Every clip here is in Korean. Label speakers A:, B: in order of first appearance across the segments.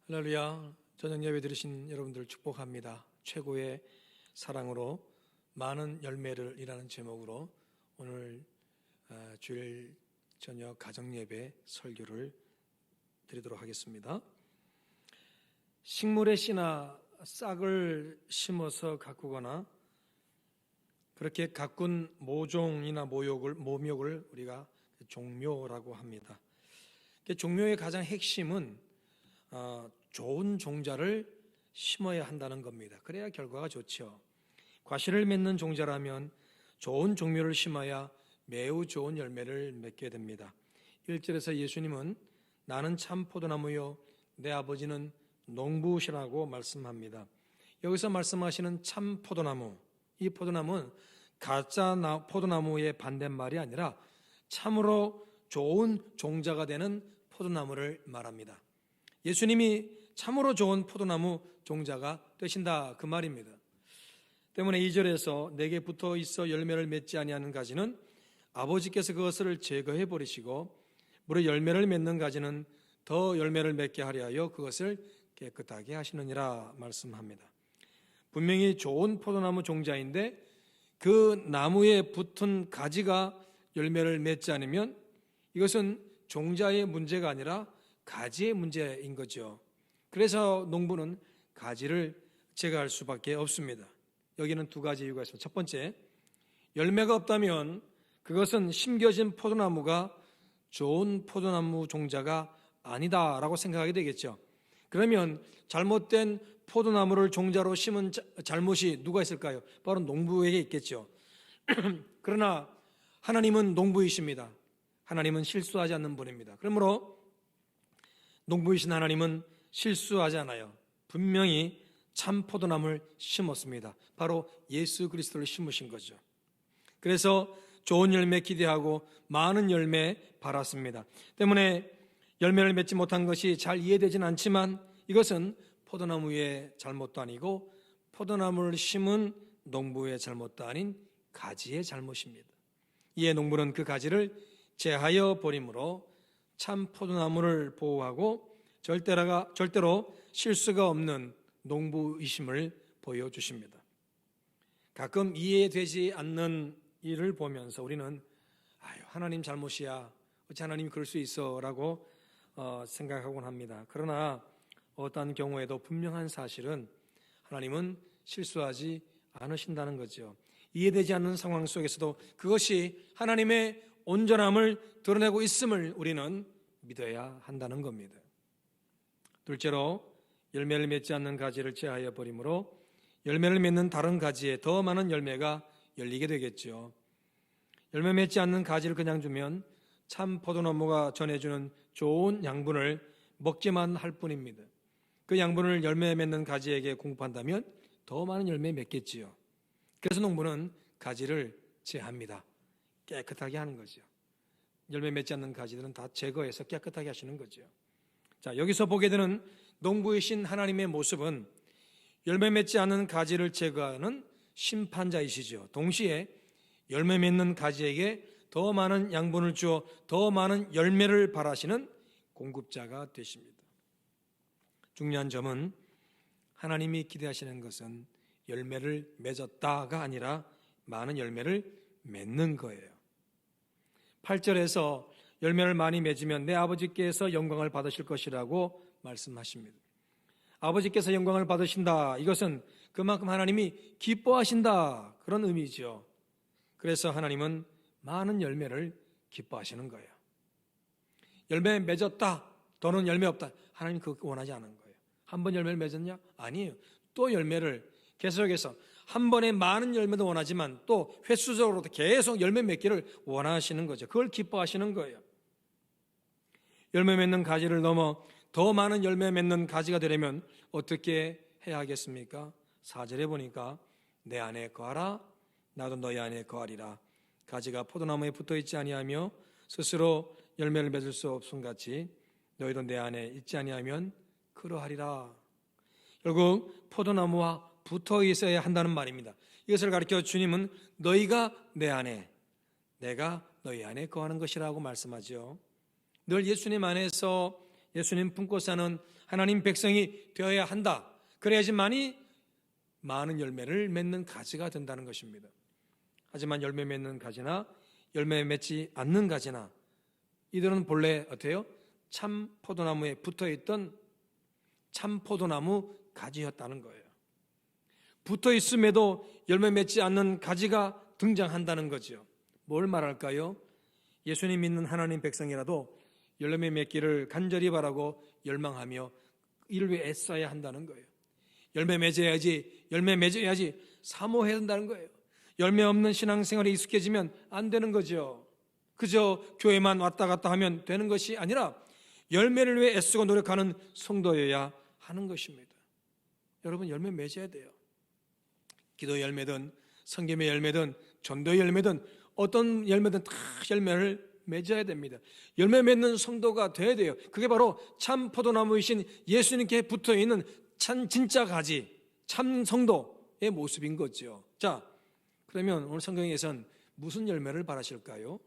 A: 할렐루야. 저녁 예배 드리신 여러분들 축복합니다. 최고의 사랑으로 많은 열매를 이라는 제목으로 오늘 주일 저녁 가정 예배 설교를 드리도록 하겠습니다. 식물의 씨나 싹을 심어서 가꾸거나 그렇게 가꾼 모종이나 모묘를 우리가 종묘라고 합니다. 종묘의 가장 핵심은 좋은 종자를 심어야 한다는 겁니다. 그래야 결과가 좋죠. 과실을 맺는 종자라면 좋은 종묘를 심어야 매우 좋은 열매를 맺게 됩니다. 1절에서 예수님은 나는 참 포도나무요 내 아버지는 농부시라고 말씀합니다. 여기서 말씀하시는 참 포도나무, 이 포도나무는 가짜 포도나무의 반대말이 아니라 참으로 좋은 종자가 되는 포도나무를 말합니다. 예수님이 참으로 좋은 포도나무 종자가 되신다 그 말입니다. 때문에 2절에서 내게 붙어 있어 열매를 맺지 아니하는 가지는 아버지께서 그것을 제거해 버리시고 무려 열매를 맺는 가지는 더 열매를 맺게 하려 하여 그것을 깨끗하게 하시느니라 말씀합니다. 분명히 좋은 포도나무 종자인데 그 나무에 붙은 가지가 열매를 맺지 않으면 이것은 종자의 문제가 아니라 가지의 문제인 거죠. 그래서 농부는 가지를 제거할 수밖에 없습니다. 여기는 두 가지 이유가 있습니다. 첫 번째, 열매가 없다면 그것은 심겨진 포도나무가 좋은 포도나무 종자가 아니다라고 생각하게 되겠죠. 그러면 잘못된 포도나무를 종자로 심은 잘못이 누가 있을까요? 바로 농부에게 있겠죠. 그러나 하나님은 농부이십니다. 하나님은 실수하지 않는 분입니다. 그러므로 농부이신 하나님은 실수하지 않아요. 분명히 참 포도나무를 심었습니다. 바로 예수 그리스도를 심으신 거죠. 그래서 좋은 열매 기대하고 많은 열매 바랐습니다. 때문에 열매를 맺지 못한 것이 잘 이해되지는 않지만 이것은 포도나무의 잘못도 아니고 포도나무를 심은 농부의 잘못도 아닌 가지의 잘못입니다. 이에 농부는 그 가지를 제하여 버림으로 참 포도나무를 보호하고 절대로 실수가 없는 농부이심을 보여주십니다. 가끔 이해되지 않는 일을 보면서 우리는 하나님 잘못이야, 어찌 하나님이 그럴 수 있어 라고 생각하곤 합니다. 그러나 어떤 경우에도 분명한 사실은 하나님은 실수하지 않으신다는 거죠. 이해되지 않는 상황 속에서도 그것이 하나님의 온전함을 드러내고 있음을 우리는 믿어야 한다는 겁니다. 둘째로 열매를 맺지 않는 가지를 제하여 버림으로 열매를 맺는 다른 가지에 더 많은 열매가 열리게 되겠죠. 열매 맺지 않는 가지를 그냥 주면 참 포도나무가 전해주는 좋은 양분을 먹기만 할 뿐입니다. 그 양분을 열매 맺는 가지에게 공급한다면 더 많은 열매 맺겠지요. 그래서 농부는 가지를 제합니다. 깨끗하게 하는 거죠. 열매 맺지 않는 가지들은 다 제거해서 깨끗하게 하시는 거죠. 자, 여기서 보게 되는 농부이신 하나님의 모습은 열매 맺지 않는 가지를 제거하는 심판자이시죠. 동시에 열매 맺는 가지에게 더 많은 양분을 주어 더 많은 열매를 바라시는 공급자가 되십니다. 중요한 점은 하나님이 기대하시는 것은 열매를 맺었다가 아니라 많은 열매를 맺는 거예요. 8절에서 열매를 많이 맺으면 내 아버지께서 영광을 받으실 것이라고 말씀하십니다. 아버지께서 영광을 받으신다. 이것은 그만큼 하나님이 기뻐하신다. 그런 의미죠. 그래서 하나님은 많은 열매를 기뻐하시는 거예요. 열매 맺었다. 또는 열매 없다. 하나님 그거 원하지 않은 거예요. 한 번 열매를 맺었냐? 아니에요. 또 열매를 계속해서 한 번에 많은 열매도 원하지만 또 횟수적으로 계속 열매 맺기를 원하시는 거죠. 그걸 기뻐하시는 거예요. 열매 맺는 가지를 넘어 더 많은 열매 맺는 가지가 되려면 어떻게 해야 하겠습니까? 4절에 보니까 내 안에 거하라 나도 너희 안에 거하리라. 가지가 포도나무에 붙어있지 아니하며 스스로 열매를 맺을 수 없음 같이 너희도 내 안에 있지 아니하면 그러하리라. 결국 포도나무와 붙어 있어야 한다는 말입니다. 이것을 가르쳐 주님은 너희가 내 안에, 내가 너희 안에 거하는 것이라고 말씀하죠. 늘 예수님 안에서 예수님 품고 사는 하나님 백성이 되어야 한다. 그래야지만이 많은 열매를 맺는 가지가 된다는 것입니다. 하지만 열매 맺는 가지나 열매 맺지 않는 가지나 이들은 본래 어때요? 참 포도나무에 붙어있던 참 포도나무 가지였다는 거예요. 붙어 있음에도 열매 맺지 않는 가지가 등장한다는 거죠. 뭘 말할까요? 예수님 믿는 하나님 백성이라도 열매 맺기를 간절히 바라고 열망하며 이를 위해 애써야 한다는 거예요. 열매 맺어야지 사모해야 한다는 거예요. 열매 없는 신앙생활에 익숙해지면 안 되는 거죠. 그저 교회만 왔다 갔다 하면 되는 것이 아니라 열매를 위해 애쓰고 노력하는 성도여야 하는 것입니다. 여러분, 열매 맺어야 돼요. 기도 열매든 성김의 열매든 전도의 열매든 어떤 열매든 다 열매를 맺어야 됩니다. 열매 맺는 성도가 되어야 돼요. 그게 바로 참 포도나무이신 예수님께 붙어있는 참 진짜 가지, 참 성도의 모습인 거죠. 자, 그러면 오늘 성경에선 무슨 열매를 바라실까요?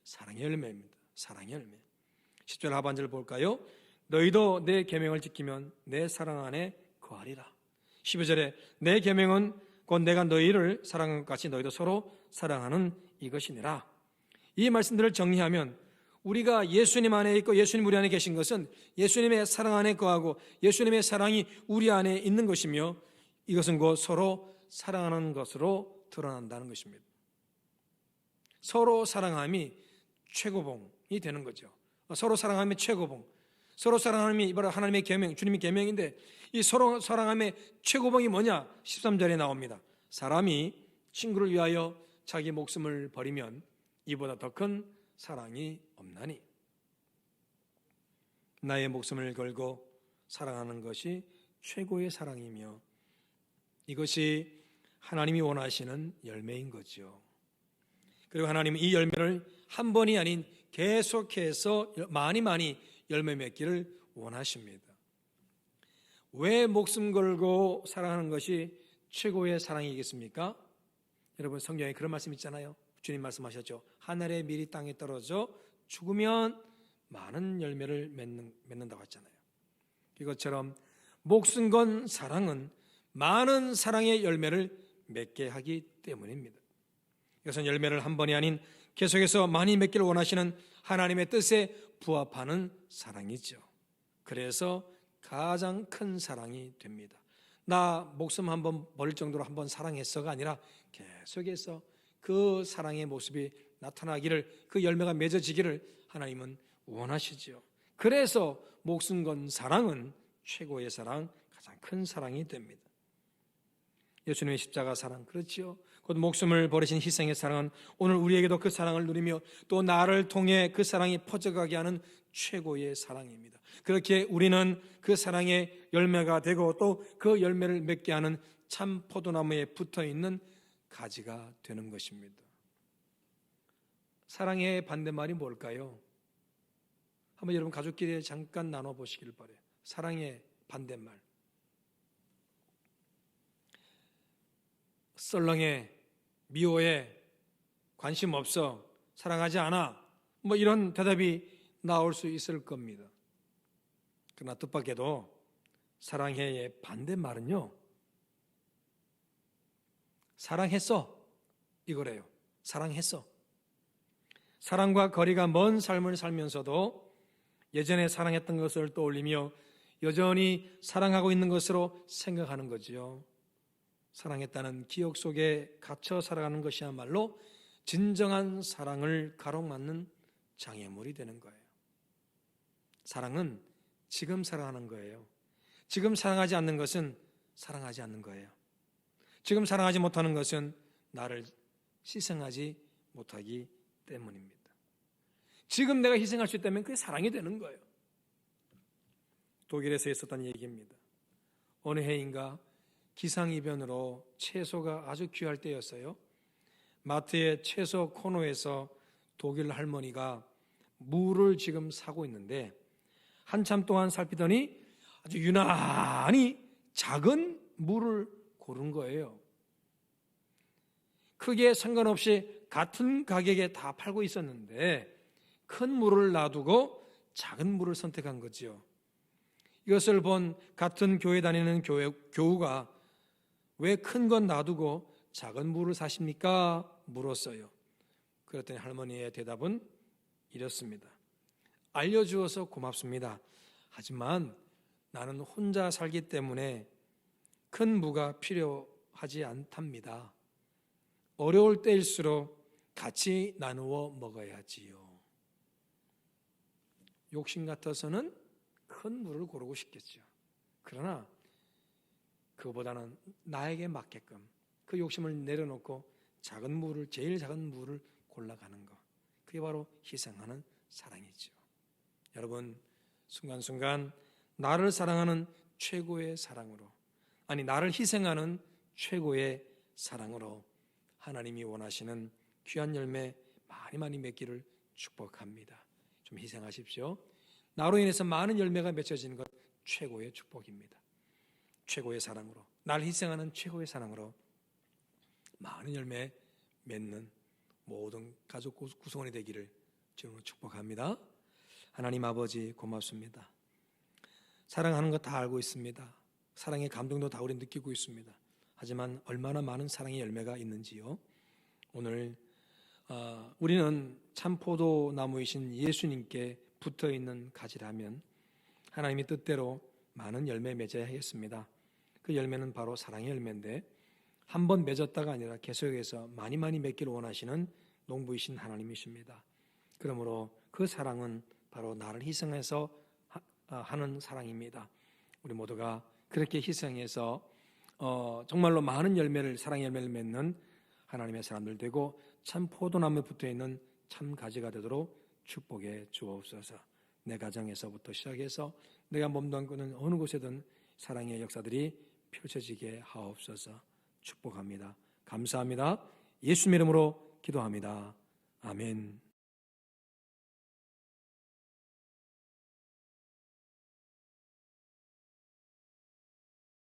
A: 사랑의 열매입니다. 사랑의 열매. 10절 하반절을 볼까요? 너희도 내 계명을 지키면 내 사랑 안에 거하리라. 12절에 내 계명은 곧 내가 너희를 사랑한 것 같이 너희도 서로 사랑하는 이것이니라. 이 말씀들을 정리하면 우리가 예수님 안에 있고 예수님 우리 안에 계신 것은 예수님의 사랑 안에 거하고 예수님의 사랑이 우리 안에 있는 것이며 이것은 곧 서로 사랑하는 것으로 드러난다는 것입니다. 서로 사랑함이 최고봉이 되는 거죠. 서로 사랑함이 최고봉. 서로 사랑함이 바로 하나님의 계명, 주님의 계명인데 이 서로 사랑함의 최고봉이 뭐냐? 13절에 나옵니다. 사람이 친구를 위하여 자기 목숨을 버리면 이보다 더 큰 사랑이 없나니. 나의 목숨을 걸고 사랑하는 것이 최고의 사랑이며 이것이 하나님이 원하시는 열매인 거죠. 그리고 하나님은 이 열매를 한 번이 아닌 계속해서 많이 열매 맺기를 원하십니다. 왜 목숨 걸고 사랑하는 것이 최고의 사랑이겠습니까? 여러분, 성경에 그런 말씀 있잖아요. 주님 말씀하셨죠. 하늘의 밀이 땅에 떨어져 죽으면 많은 열매를 맺는다고 했잖아요. 이것처럼 목숨 건 사랑은 많은 사랑의 열매를 맺게 하기 때문입니다. 이것은 열매를 한 번이 아닌 계속해서 많이 맺기를 원하시는 하나님의 뜻에 부합하는 사랑이죠. 그래서 가장 큰 사랑이 됩니다. 나 목숨 한번 버릴 정도로 한번 사랑했어가 아니라 계속해서 그 사랑의 모습이 나타나기를, 그 열매가 맺어지기를 하나님은 원하시죠. 그래서 목숨 건 사랑은 최고의 사랑, 가장 큰 사랑이 됩니다. 예수님의 십자가 사랑, 그렇지요. 곧 목숨을 버리신 희생의 사랑은 오늘 우리에게도 그 사랑을 누리며 또 나를 통해 그 사랑이 퍼져가게 하는 최고의 사랑입니다. 그렇게 우리는 그 사랑의 열매가 되고 또 그 열매를 맺게 하는 참 포도나무에 붙어있는 가지가 되는 것입니다. 사랑의 반대말이 뭘까요? 한번 여러분 가족끼리 잠깐 나눠보시길 바라요. 사랑의 반대말. 썰렁해, 미워해, 관심 없어, 사랑하지 않아, 뭐 이런 대답이 나올 수 있을 겁니다. 그러나 뜻밖에도 사랑해의 반대말은요, 사랑했어, 이거래요. 사랑했어. 사랑과 거리가 먼 삶을 살면서도 예전에 사랑했던 것을 떠올리며 여전히 사랑하고 있는 것으로 생각하는 거지요. 사랑했다는 기억 속에 갇혀 살아가는 것이야말로 진정한 사랑을 가로막는 장애물이 되는 거예요. 사랑은 지금 사랑하는 거예요. 지금 사랑하지 않는 것은 사랑하지 않는 거예요. 지금 사랑하지 못하는 것은 나를 희생하지 못하기 때문입니다. 지금 내가 희생할 수 있다면 그게 사랑이 되는 거예요. 독일에서 있었던 얘기입니다. 어느 해인가 기상이변으로 채소가 아주 귀할 때였어요. 마트의 채소 코너에서 독일 할머니가 무를 지금 사고 있는데 한참 동안 살피더니 아주 유난히 작은 무를 고른 거예요. 크게 상관없이 같은 가격에 다 팔고 있었는데 큰 무를 놔두고 작은 물을 선택한 거지요. 이것을 본 같은 교회 다니는 교우가 왜 큰 건 놔두고 작은 물을 사십니까? 물었어요. 그랬더니 할머니의 대답은 이렇습니다. 알려주어서 고맙습니다. 하지만 나는 혼자 살기 때문에 큰 무가 필요하지 않답니다. 어려울 때일수록 같이 나누어 먹어야지요. 욕심 같아서는 큰 물을 고르고 싶겠죠. 그러나 그거보다는 나에게 맞게끔 그 욕심을 내려놓고 작은 물을, 제일 작은 물을 골라가는 것, 그게 바로 희생하는 사랑이죠. 여러분, 순간순간 나를 사랑하는 최고의 사랑으로, 아니 나를 희생하는 최고의 사랑으로 하나님이 원하시는 귀한 열매 많이 많이 맺기를 축복합니다. 좀 희생하십시오. 나로 인해서 많은 열매가 맺혀지는 것 최고의 축복입니다. 최고의 사랑으로, 나를 희생하는 최고의 사랑으로 많은 열매 맺는 모든 가족 구성원이 되기를 주님으로 축복합니다. 하나님 아버지 고맙습니다. 사랑하는 것 다 알고 있습니다. 사랑의 감동도 다 우리 느끼고 있습니다. 하지만 얼마나 많은 사랑의 열매가 있는지요. 오늘 우리는 참 포도나무이신 예수님께 붙어있는 가지라면 하나님의 뜻대로 많은 열매 맺어야 하겠습니다. 그 열매는 바로 사랑의 열매인데 한 번 맺었다가 아니라 계속해서 많이 맺기를 원하시는 농부이신 하나님이십니다. 그러므로 그 사랑은 바로 나를 희생해서 하는 사랑입니다. 우리 모두가 그렇게 희생해서 정말로 많은 열매를, 사랑의 열매를 맺는 하나님의 사람들 되고 참 포도나무에 붙어있는 참 가지가 되도록 축복해 주옵소서. 내 가정에서부터 시작해서 내가 몸담는 어느 곳에든 사랑의 역사들이 펼쳐지게 하옵소서. 축복합니다. 감사합니다. 예수님 이름으로 기도합니다. 아멘.